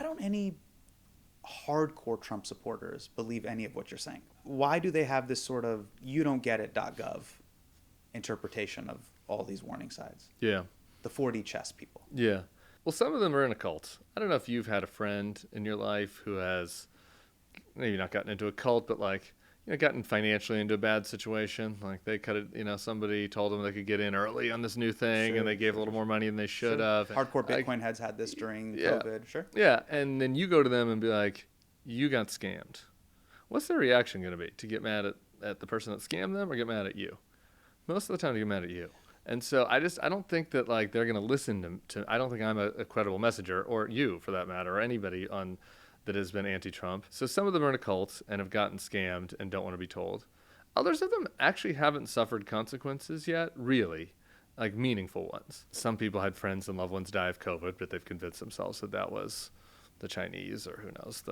don't any hardcore Trump supporters believe any of what you're saying? Why do they have this sort of you don't get it.gov interpretation of all these warning signs? Yeah. The 4D chess people. Yeah. Well, some of them are in a cult. I don't know if you've had a friend in your life who has maybe not gotten into a cult, but like, gotten financially into a bad situation. Like they cut it, somebody told them they could get in early on this new thing and they gave a little more money than they should have. Hardcore Bitcoin heads had this during Yeah. COVID. Sure. Yeah. And then you go to them and be like, you got scammed. What's their reaction going to be? To get mad at the person that scammed them or get mad at you? Most of the time, they get mad at you. And so I don't think that like they're going to listen to. I don't think I'm a credible messenger, or you for that matter, or anybody that has been anti-Trump. So some of them are in a cult and have gotten scammed and don't want to be told. Others of them actually haven't suffered consequences yet, really, like meaningful ones. Some people had friends and loved ones die of COVID, but they've convinced themselves that was the Chinese or who knows,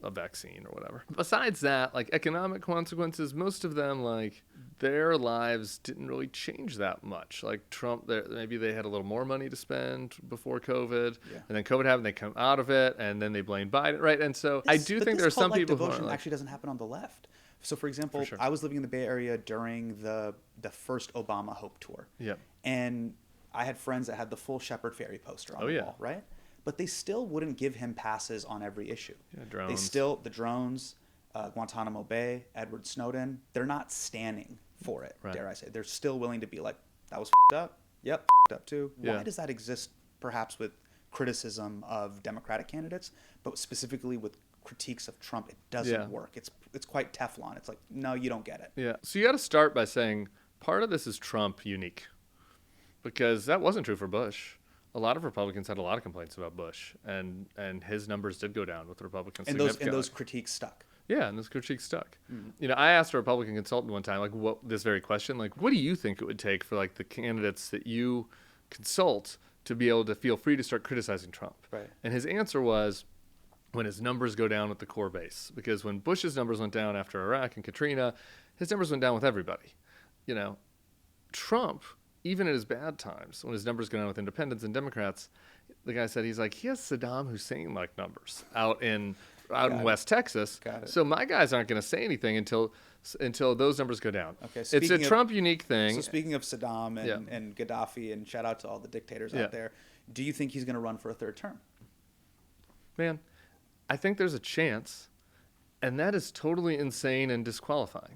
a vaccine or whatever. Besides that, like economic consequences, most of them, like their lives didn't really change that much. Like Trump, maybe they had a little more money to spend before COVID, and then COVID happened, they come out of it, and then they blame Biden, right? And so I do think there are some people who are actually doesn't happen on the left. So for example, I was living in the Bay Area during the first Obama Hope Tour. Yeah. And I had friends that had the full Shepard Ferry poster on the wall, right? But they still wouldn't give him passes on every issue. Yeah, drones. The drones, Guantanamo Bay, Edward Snowden, they're not standing for it, dare I say. They're still willing to be like, that was f***ed up. Yep, f***ed up too. Yeah. Why does that exist perhaps with criticism of Democratic candidates, but specifically with critiques of Trump? It doesn't work. It's quite Teflon. It's like, no, you don't get it. Yeah. So you got to start by saying part of this is Trump unique, because that wasn't true for Bush. A lot of Republicans had a lot of complaints about Bush, and his numbers did go down with Republicans. And those critiques stuck. Yeah, and those critiques stuck. Mm-hmm. I asked a Republican consultant one time, like, this very question, like, what do you think it would take for like the candidates that you consult to be able to feel free to start criticizing Trump? Right. And his answer was when his numbers go down with the core base, because when Bush's numbers went down after Iraq and Katrina, his numbers went down with everybody. Trump, even at his bad times, when his numbers go down with independents and Democrats, the guy said he has Saddam Hussein-like numbers out in West Texas. So my guys aren't going to say anything until those numbers go down. Okay, it's a Trump unique thing. So speaking of Saddam and Gaddafi, and shout out to all the dictators out there, do you think he's going to run for a third term? Man, I think there's a chance, and that is totally insane and disqualifying.